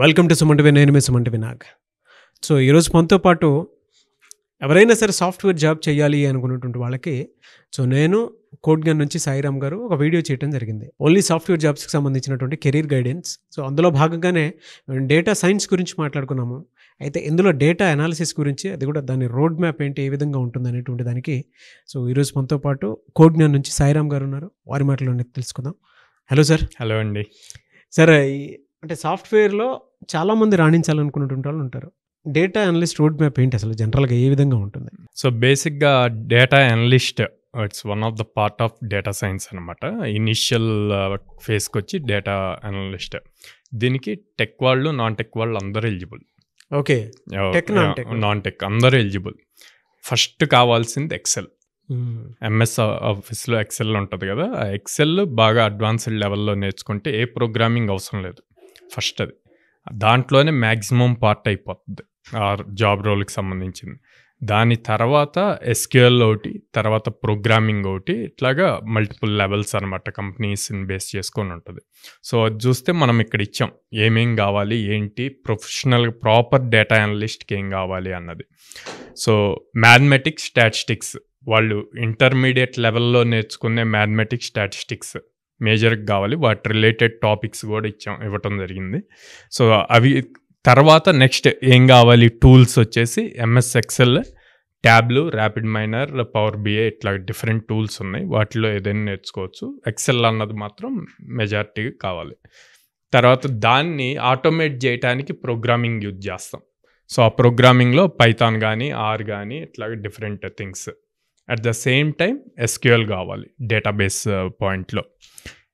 Welcome to సుమంటి నేను మీ సుమంటి వినాగ్. So ఈరోజు మనతో పాటు ఎవరైనా సరే సాఫ్ట్వేర్ జాబ్ చేయాలి అనుకున్నటువంటి వాళ్ళకి నేను కోడ్గన్ నుంచి సాయిరామ్ గారు ఒక వీడియో చేయడం జరిగింది. ఓన్లీ సాఫ్ట్వేర్ జాబ్స్కి సంబంధించినటువంటి కెరీర్ గైడెన్స్. సో అందులో భాగంగానే డేటా సైన్స్ గురించి మాట్లాడుకున్నాము. అయితే ఇందులో డేటా అనాలిసిస్ గురించి, అది కూడా దాని రోడ్ మ్యాప్ ఏంటి, ఏ విధంగా ఉంటుంది అనేటువంటి దానికి ఈరోజు మనతో పాటు కోడ్గన్ నుంచి సాయిరామ్ గారు ఉన్నారు. వారి మాటలోనే తెలుసుకుందాం. Hello sir. హలో అండి. సార్, అంటే సాఫ్ట్వేర్లో చాలామంది రాణించాలనుకున్నటువంటి వాళ్ళు ఉంటారు. డేటా అనలిస్ట్ రోడ్ మ్యాప్ ఏంటి అసలు, జనరల్గా ఏ విధంగా ఉంటుంది? సో బేసిక్గా data analyst it's one of the part of data science అనమాట. ఇనిషియల్ ఫేస్కి వచ్చి డేటా అనలిస్ట్. దీనికి టెక్ వాళ్ళు, నాన్ టెక్ వాళ్ళు అందరూ ఎలిజిబుల్. ఓకే, నాన్ టెక్ అందరూ ఎలిజిబుల్. ఫస్ట్ కావాల్సింది ఎక్సెల్. ఎంఎస్ ఆఫీస్లో ఎక్సెల్ ఉంటుంది కదా, ఆ ఎక్సెల్ బాగా అడ్వాన్స్డ్ లెవెల్లో నేర్చుకుంటే ఏ ప్రోగ్రామింగ్ అవసరం లేదు. ఫస్ట్ అది దాంట్లోనే మ్యాక్సిమం పార్ట్ అయిపోతుంది ఆ జాబ్ రోల్కి సంబంధించింది. దాని తర్వాత ఎస్క్యూఎల్ ఒకటి, తర్వాత ప్రోగ్రామింగ్ ఒకటి, ఇట్లాగా మల్టిపుల్ లెవెల్స్ అనమాట కంపెనీస్ని బేస్ చేసుకొని ఉంటుంది. సో అది చూస్తే మనం ఇక్కడ ఇచ్చాం ఏమేం కావాలి, ఏంటి ప్రొఫెషనల్ ప్రాపర్ డేటా అనలిస్ట్కి ఏం కావాలి అన్నది. సో మ్యాథమెటిక్స్, స్టాటిస్టిక్స్ వాళ్ళు ఇంటర్మీడియట్ లెవెల్లో నేర్చుకునే మ్యాథమెటిక్స్, స్టాటిస్టిక్స్ మేజర్కి కావాలి. వాటి రిలేటెడ్ టాపిక్స్ కూడా ఇవ్వటం జరిగింది. సో అవి తర్వాత నెక్స్ట్ ఏం కావాలి, టూల్స్ వచ్చేసి MS Excel, Tableau, rapid miner, power BI, ఇట్లా డిఫరెంట్ టూల్స్ ఉన్నాయి. వాటిలో ఏదైనా నేర్చుకోవచ్చు. ఎక్సెల్ అన్నది మాత్రం మెజారిటీగా కావాలి. తర్వాత దాన్ని ఆటోమేట్ చేయడానికి ప్రోగ్రామింగ్ యూజ్ చేస్తాం. సో ఆ ప్రోగ్రామింగ్లో పైథాన్ కానీ, ఆర్ కానీ, ఇట్లా different things. At the same time SQL కావాలి డేటాబేస్ పాయింట్లో.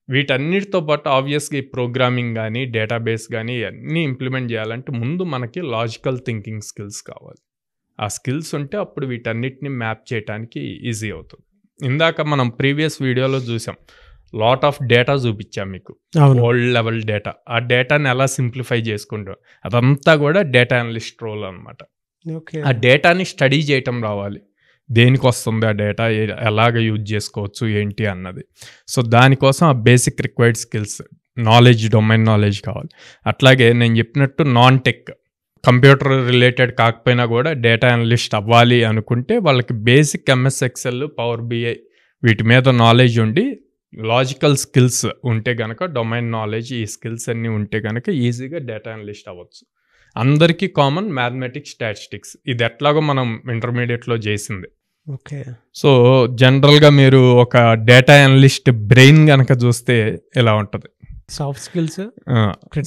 వీటన్నిటితో పాటు ఆబ్వియస్గా ఈ ప్రోగ్రామింగ్ కానీ, డేటాబేస్ కానీ అన్నీ ఇంప్లిమెంట్ చేయాలంటే ముందు మనకి లాజికల్ థింకింగ్ స్కిల్స్ కావాలి. ఆ స్కిల్స్ ఉంటే అప్పుడు వీటన్నిటిని మ్యాప్ చేయడానికి ఈజీ అవుతుంది. ఇందాక మనం ప్రీవియస్ వీడియోలో చూసాం, లాట్ ఆఫ్ డేటా చూపించాం మీకు, వరల్డ్ లెవెల్ డేటా. ఆ డేటాని ఎలా సింప్లిఫై చేసుకుంటాం, అదంతా కూడా డేటా అనలిస్ట్ రోల్ అనమాట. ఆ డేటాని స్టడీ చేయటం రావాలి, దేనికి వస్తుంది ఆ డేటా, ఎలాగ యూజ్ చేసుకోవచ్చు ఏంటి అన్నది. సో దానికోసం ఆ basic required skills, knowledge, domain knowledge కావాలి. అట్లాగే నేను చెప్పినట్టు నాన్ టెక్, కంప్యూటర్ రిలేటెడ్ కాకపోయినా కూడా డేటా అనలిస్ట్ అవ్వాలి అనుకుంటే వాళ్ళకి basic MS Excel, power BI వీటి మీద నాలెడ్జ్ ఉండి, లాజికల్ స్కిల్స్ ఉంటే కనుక, డొమైన్ నాలెడ్జ్, ఈ స్కిల్స్ అన్నీ ఉంటే కనుక ఈజీగా డేటా అనలిస్ట్ అవ్వచ్చు. అందరికీ కామన్ మ్యాథమెటిక్స్, స్టాటిస్టిక్స్. ఇది ఎట్లాగో మనం ఇంటర్మీడియట్లో చేసింది. ఓకే. సో జనరల్గా మీరు ఒక డేటా అనలిస్ట్ బ్రెయిన్ కనుక చూస్తే ఎలా ఉంటుంది, సాఫ్ట్ స్కిల్స్.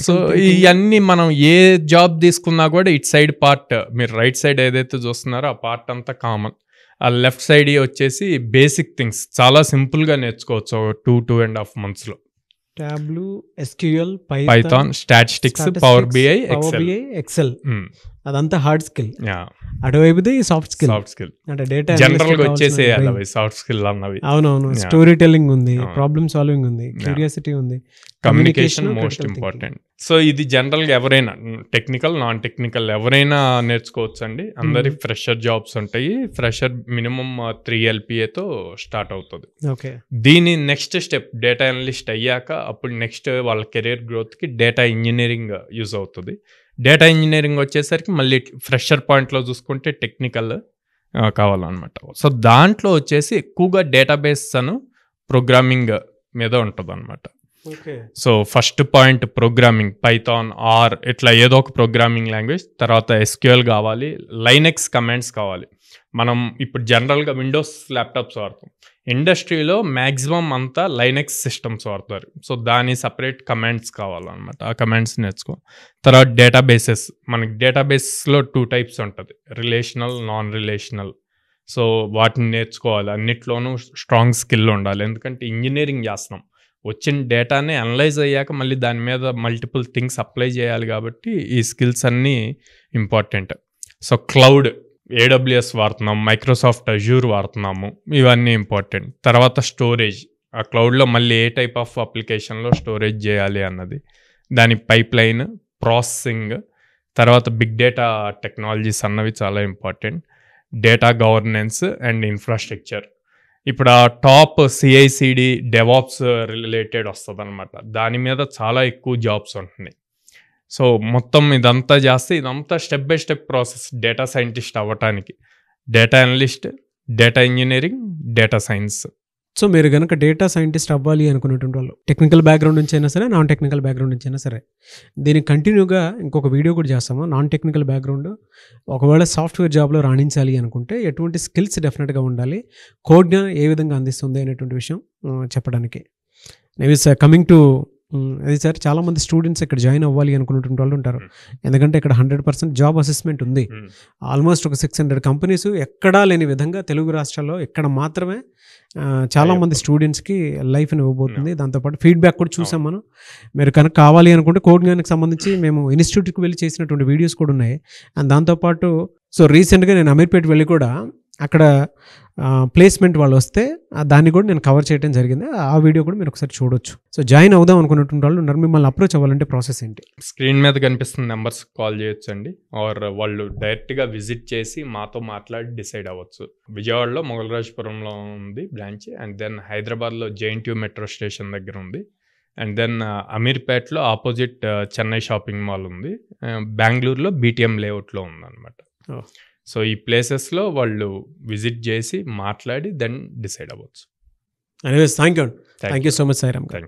సో ఇవన్నీ మనం ఏ జాబ్ తీసుకున్నా కూడా ఇటు సైడ్ పార్ట్, మీరు రైట్ సైడ్ ఏదైతే చూస్తున్నారో ఆ పార్ట్ అంతా కామన్. ఆ లెఫ్ట్ సైడ్ వచ్చేసి బేసిక్ థింగ్స్ చాలా సింపుల్గా నేర్చుకోవచ్చు 2.5 monthsలో. Tableau, SQL, Python, statistics, power BI, Excel, అదంతా హార్డ్ స్కిల్. అటువైపుది సాఫ్ట్ స్కిల్. అంటే డేటా జనరల్గా వచ్చేసేయాలి సాఫ్ట్ స్కిల్ అన్నవి. అవునవును. స్టోరీ టెల్లింగ్ ఉంది, ప్రాబ్లమ్ సాల్వింగ్ ఉంది, క్యూరియాసిటీ ఉంది, కమ్యూనికేషన్ మోస్ట్ ఇంపార్టెంట్. సో ఇది జనరల్గా ఎవరైనా టెక్నికల్, నాన్ టెక్నికల్ ఎవరైనా నేర్చుకోవచ్చు అండి. అందరి ఫ్రెషర్ జాబ్స్ ఉంటాయి. ఫ్రెషర్ మినిమం 3 LPAతో స్టార్ట్ అవుతుంది. ఓకే. దీని నెక్స్ట్ స్టెప్ డేటా అనలిస్ట్ అయ్యాక అప్పుడు నెక్స్ట్ వాళ్ళ కెరీర్ గ్రోత్కి డేటా ఇంజనీరింగ్ యూజ్ అవుతుంది. డేటా ఇంజనీరింగ్ వచ్చేసరికి మళ్ళీ ఫ్రెషర్ పాయింట్లో చూసుకుంటే టెక్నికల్ కావాలన్నమాట. సో దాంట్లో వచ్చేసి ఎక్కువగా డేటాబేస్ అను ప్రోగ్రామింగ్ మీద ఉంటుంది అనమాట. So first point programming, Python, R, ఇట్లా ఏదో ఒక ప్రోగ్రామింగ్ లాంగ్వేజ్. తర్వాత ఎస్క్యూఎల్ కావాలి, లైనెక్స్ కమాండ్స్ కావాలి. మనం ఇప్పుడు జనరల్గా విండోస్ ల్యాప్టాప్స్ వాడతాం, ఇండస్ట్రీలో మ్యాక్సిమం అంతా లైనెక్స్ సిస్టమ్స్ వాడతారు. సో దాని సపరేట్ కమాండ్స్ కావాలన్నమాట. ఆ కమాండ్స్ నేర్చుకో. తర్వాత డేటాబేసెస్, మనకి డేటాబేస్లో 2 types ఉంటుంది, రిలేషనల్, నాన్ రిలేషనల్. సో వాటిని నేర్చుకోవాలి. అన్నిట్లోనూ స్ట్రాంగ్ స్కిల్ ఉండాలి. ఎందుకంటే ఇంజనీరింగ్ చేస్తున్నాం, వచ్చిన డేటాని అనలైజ్ అయ్యాక మళ్ళీ దాని మీద మల్టిపుల్ థింగ్స్ అప్లై చేయాలి. కాబట్టి ఈ స్కిల్స్ అన్నీ ఇంపార్టెంట్. సో క్లౌడ్, AWS వాడుతున్నాం, మైక్రోసాఫ్ట్ అజ్యూర్ వాడుతున్నాము, ఇవన్నీ ఇంపార్టెంట్. తర్వాత స్టోరేజ్, ఆ క్లౌడ్లో మళ్ళీ ఏ టైప్ ఆఫ్ అప్లికేషన్లో స్టోరేజ్ చేయాలి అన్నది, దాని పైప్ లైన్, ప్రాసెసింగ్. తర్వాత బిగ్ డేటా టెక్నాలజీస్ అన్నవి చాలా important. Data governance and infrastructure. ఇప్పుడు ఆ టాప్ CI/CD డెవాప్స్ రిలేటెడ్ వస్తుంది అనమాట. దాని మీద చాలా ఎక్కువ జాబ్స్ ఉంటున్నాయి. సో మొత్తం ఇదంతా చేస్తే ఇదంతా step by step process data scientist అవ్వటానికి. Data analyst, data engineering, data science. So మీరు కనుక డేటా సైంటిస్ట్ అవ్వాలి అనుకునేటువంటి వాళ్ళు టెక్నికల్ బ్యాక్గ్రౌండ్ నుంచి అయినా సరే, నాన్ టెక్నికల్ బ్యాక్గ్రౌండ్ నుంచి అయినా సరే, దీనికి కంటిన్యూగా ఇంకొక వీడియో కూడా చేస్తాము. నాన్ టెక్నికల్ బ్యాక్గ్రౌండ్ ఒకవేళ సాఫ్ట్వేర్ జాబ్లో రాణించాలి అనుకుంటే ఎటువంటి స్కిల్స్ డెఫినెట్గా ఉండాలి, కోడ్ని ఏ విధంగా అందిస్తుంది అనేటువంటి విషయం చెప్పడానికి. నేవి కమింగ్ టు అది సార్, చాలామంది స్టూడెంట్స్ ఇక్కడ జాయిన్ అవ్వాలి అనుకున్నటువంటి వాళ్ళు ఉంటారు. ఎందుకంటే ఇక్కడ 100% జాబ్ అసెస్మెంట్ ఉంది. ఆల్మోస్ట్ ఒక 600 కంపెనీస్ ఎక్కడా లేని విధంగా తెలుగు రాష్ట్రాల్లో ఇక్కడ మాత్రమే చాలామంది స్టూడెంట్స్కి లైఫ్ని ఇవ్వబోతుంది. దాంతోపాటు ఫీడ్బ్యాక్ కూడా చూసాం మనం. మీరు కనుక కావాలి అనుకుంటే కోడ్గానికి సంబంధించి మేము ఇన్స్టిట్యూట్కి వెళ్ళి చేసినటువంటి వీడియోస్ కూడా ఉన్నాయి. అండ్ దాంతోపాటు సో రీసెంట్గా నేను అమీర్పేట వెళ్ళి కూడా అక్కడ ప్లేస్మెంట్ వాళ్ళు వస్తే దాన్ని కూడా నేను కవర్ చేయడం జరిగింది. ఆ వీడియో కూడా మీరు ఒకసారి చూడొచ్చు. సో జాయిన్ అవుదాం అనుకున్నటువంటి వాళ్ళు ఉన్నారు, మిమ్మల్ని అప్రోచ్ అవ్వాలంటే ప్రాసెస్ ఏంటి? స్క్రీన్ మీద కనిపిస్తున్న నెంబర్స్ కాల్ చేయొచ్చు అండి, ఆర్ వాళ్ళు డైరెక్ట్గా విజిట్ చేసి మాతో మాట్లాడి డిసైడ్ అవ్వచ్చు. విజయవాడలో మొగలరాజపురంలో ఉంది బ్రాంచ్, అండ్ దెన్ హైదరాబాద్లో JNTU మెట్రో స్టేషన్ దగ్గర ఉంది, అండ్ దెన్ అమీర్పేటలో ఆపోజిట్ చెన్నై షాపింగ్ మాల్ ఉంది, బెంగళూరులో BTM లేఅవుట్లో ఉందన్నమాట. సో ఈ ప్లేసెస్లో వాళ్ళు విజిట్ చేసి మాట్లాడి దెన్ డిసైడ్ అవ్వచ్చు. Anyways thank you so much Sairam గారు.